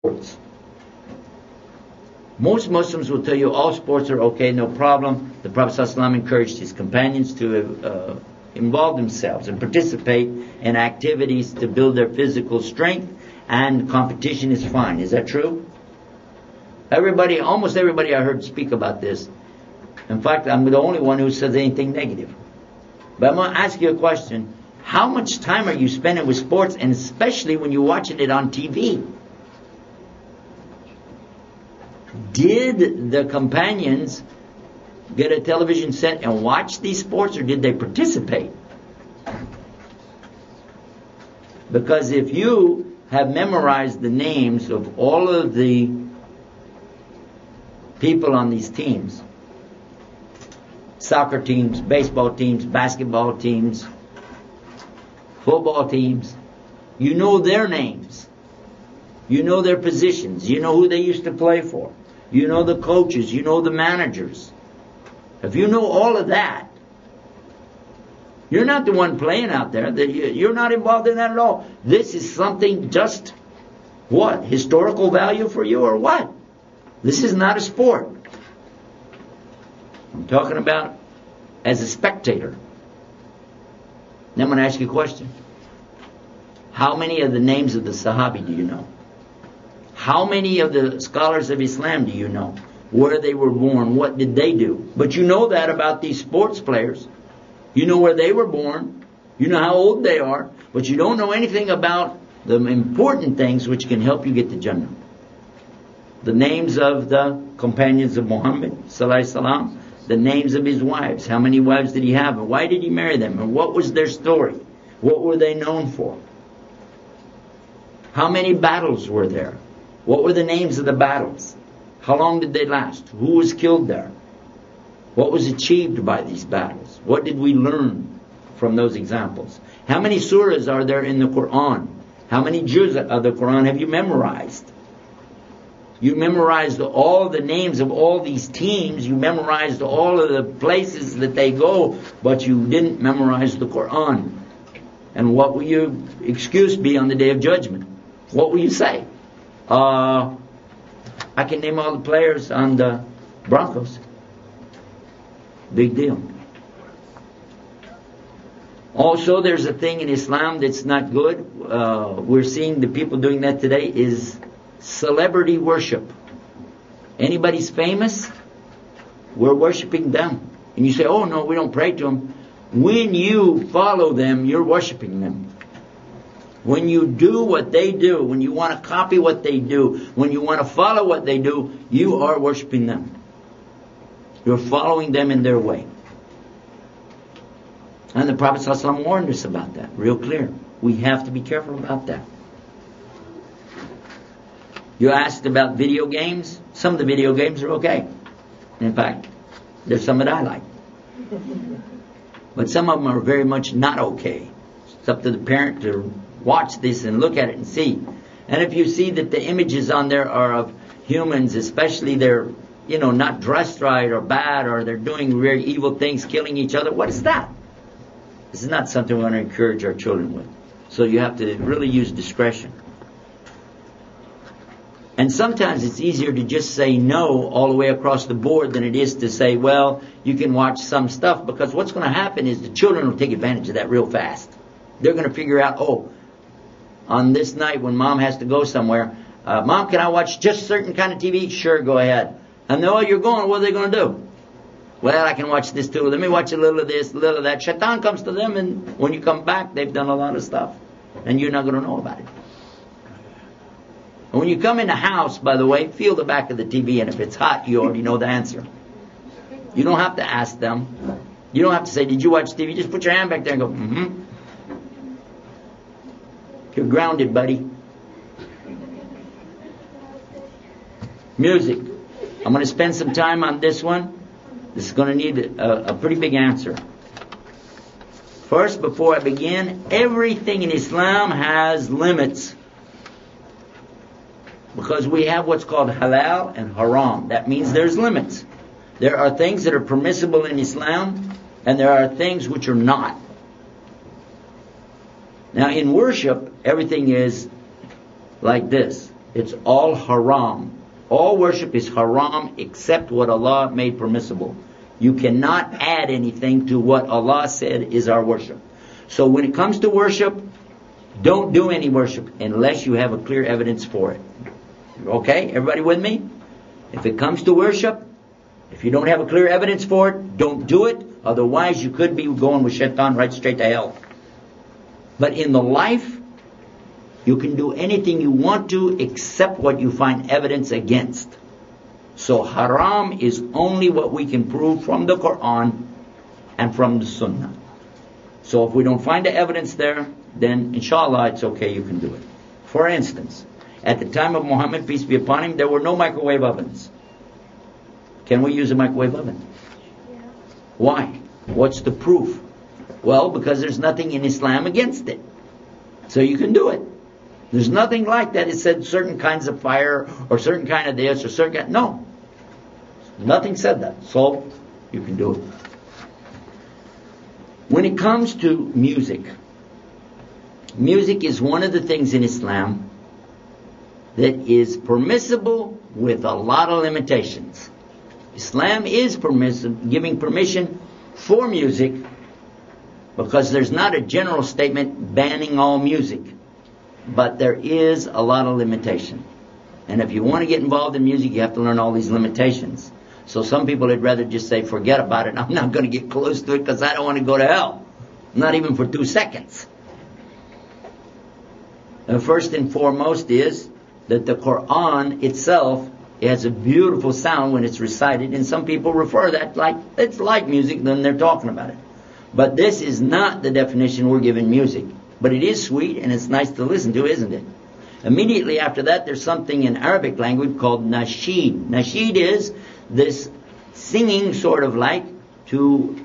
sports. Most Muslims will tell you all sports are okay, no problem. The Prophet ﷺ encouraged his companions to involve themselves and participate in activities to build their physical strength, and competition is fine. Is that true? Almost everybody I heard speak about this. In fact, I'm the only one who says anything negative. But I'm going to ask you a question. How much time are you spending with sports, and especially when you're watching it on TV? Did the companions get a television set and watch these sports, or did they participate? Because if you have memorized the names of all of the people on these teams, soccer teams, baseball teams, basketball teams, football teams, you know their names. You know their positions. You know who they used to play for. You know the coaches. You know the managers. If you know all of that, you're not the one playing out there. You're not involved in that at all. This is something just, what? Historical value for you or what? This is not a sport. I'm talking about as a spectator. Now I'm going to ask you a question. How many of the names of the Sahabi do you know? How many of the scholars of Islam do you know? Where they were born, what did they do? But you know that about these sports players. You know where they were born. You know how old they are. But you don't know anything about the important things which can help you get to Jannah. The names of the companions of Muhammad sallallahu alaihi wasallam, the names of his wives. How many wives did he have? And why did he marry them? And what was their story? What were they known for? How many battles were there? What were the names of the battles? How long did they last? Who was killed there? What was achieved by these battles? What did we learn from those examples? How many surahs are there in the Quran? How many juz of the Quran have you memorized? You memorized all the names of all these teams. You memorized all of the places that they go, but you didn't memorize the Quran. And what will your excuse be on the Day of Judgment? What will you say? I can name all the players on the Broncos. Big deal. Also, there's a thing in Islam that's not good. We're seeing the people doing that today is celebrity worship. Anybody's famous, we're worshiping them. And you say, oh no, we don't pray to them. When you follow them, you're worshiping them. When you do what they do, when you want to copy what they do, when you want to follow what they do, you are worshiping them. You're following them in their way. And the Prophet ﷺ warned us about that, real clear. We have to be careful about that. You asked about video games. Some of the video games are okay. In fact, there's some that I like. But some of them are very much not okay. It's up to the parent to watch this and look at it and see. And if you see that the images on there are of humans, especially they're, not dressed right or bad, or they're doing very evil things, killing each other, what is that? This is not something we want to encourage our children with. So you have to really use discretion. And sometimes it's easier to just say no all the way across the board than it is to say, well, you can watch some stuff, because what's going to happen is the children will take advantage of that real fast. They're going to figure out, on this night when mom has to go somewhere, Mom, can I watch just certain kind of TV? Sure, go ahead. And you're going, what are they going to do? Well, I can watch this too. Let me watch a little of this, a little of that. Shaitan comes to them, and when you come back, they've done a lot of stuff. And you're not going to know about it. And when you come in the house, by the way, feel the back of the TV, and if it's hot, you already know the answer. You don't have to ask them. You don't have to say, did you watch TV? Just put your hand back there and go, mm-hmm. You're grounded, buddy. Music. I'm going to spend some time on this one. This is going to need a pretty big answer. First, before I begin, everything in Islam has limits. Because we have what's called halal and haram. That means there's limits. There are things that are permissible in Islam, and there are things which are not. Now in worship, everything is like this. It's all haram. All worship is haram except what Allah made permissible. You cannot add anything to what Allah said is our worship. So when it comes to worship, don't do any worship unless you have a clear evidence for it. Okay? Everybody with me? If it comes to worship, if you don't have a clear evidence for it, don't do it. Otherwise, you could be going with shaitan right straight to hell. But in the life, you can do anything you want to except what you find evidence against. So haram is only what we can prove from the Quran and from the Sunnah. So if we don't find the evidence there, then inshallah it's okay, you can do it. For instance, at the time of Muhammad, peace be upon him, there were no microwave ovens. Can we use a microwave oven? Yeah. Why? What's the proof? Well, because there's nothing in Islam against it. So you can do it. There's nothing like that. It said certain kinds of fire or certain kind of this or certain kind. No. Nothing said that. So you can do it. When it comes to music, music is one of the things in Islam that is permissible with a lot of limitations. Islam is permissive, giving permission for music because there's not a general statement banning all music. But there is a lot of limitation. And if you want to get involved in music, you have to learn all these limitations. So some people would rather just say, forget about it. I'm not going to get close to it because I don't want to go to hell. Not even for 2 seconds. And first and foremost is that the Quran itself has a beautiful sound when it's recited. And some people refer that like, it's like music, then they're talking about it. But this is not the definition we're giving music. But it is sweet and it's nice to listen to, isn't it? Immediately after that, there's something in Arabic language called nasheed. Nasheed is this singing sort of like to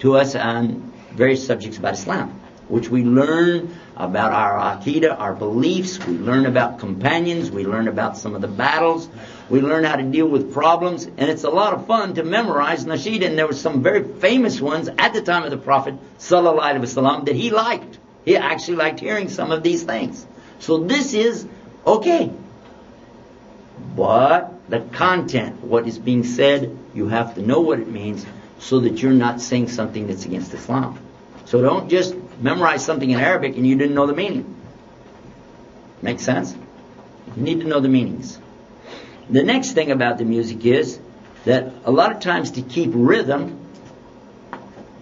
us on various subjects about Islam, which we learn about our Aqidah, our beliefs. We learn about companions. We learn about some of the battles. We learn how to deal with problems. And it's a lot of fun to memorize nasheed. And there were some very famous ones at the time of the Prophet sallallahu alaihi wasallam that he liked. He actually liked hearing some of these things. So this is okay. But the content, what is being said, you have to know what it means so that you're not saying something that's against Islam. So don't just memorize something in Arabic and you didn't know the meaning. Make sense? You need to know the meanings. The next thing about the music is that a lot of times to keep rhythm,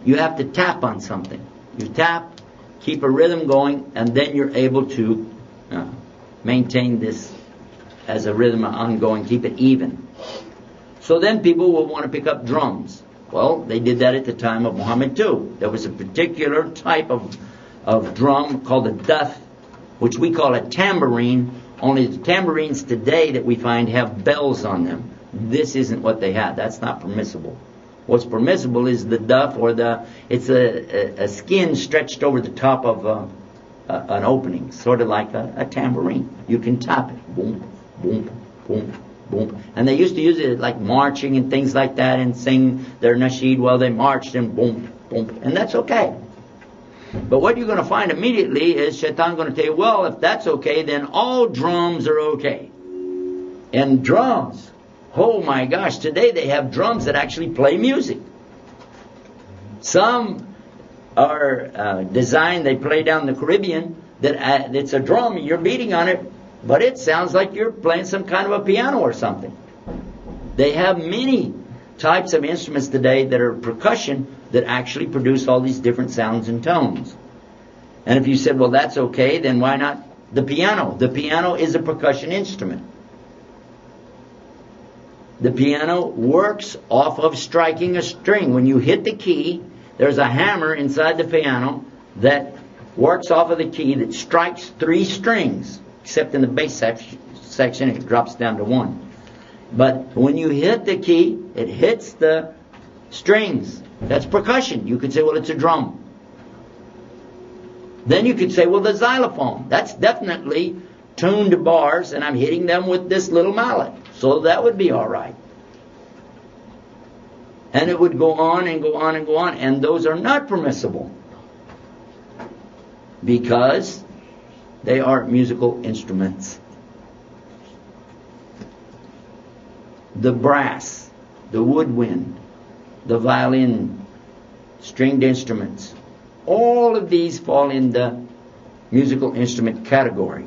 you have to tap on something. You tap, keep a rhythm going, and then you're able to maintain this as a rhythm ongoing, keep it even. So then people will want to pick up drums. Well, they did that at the time of Muhammad too. There was a particular type of drum called a duff, which we call a tambourine, only the tambourines today that we find have bells on them. This isn't what they had. That's not permissible. What's permissible is the duff or it's a skin stretched over the top of an opening, sort of like a tambourine. You can tap it. Boom, boom, boom, boom. And they used to use it like marching and things like that and sing their nasheed while they marched and boom, boom. And that's okay. But what you're going to find immediately is Shaitan going to tell you, well, if that's okay, then all drums are okay. And drums, oh my gosh, today they have drums that actually play music. Some are designed, they play down the Caribbean, that it's a drum, you're beating on it, but it sounds like you're playing some kind of a piano or something. They have many types of instruments today that are percussion that actually produce all these different sounds and tones. And if you said, well, that's okay, then why not the piano? The piano is a percussion instrument. The piano works off of striking a string. When you hit the key, there's a hammer inside the piano that works off of the key that strikes 3 strings, except in the bass section it drops down to 1. But when you hit the key, it hits the strings. That's percussion. You could say, well, it's a drum. Then you could say, well, the xylophone. That's definitely tuned bars, and I'm hitting them with this little mallet. So that would be all right. And it would go on and go on and go on, and those are not permissible because they are musical instruments. the brass, the woodwind, the violin, stringed instruments. All of these fall in the musical instrument category.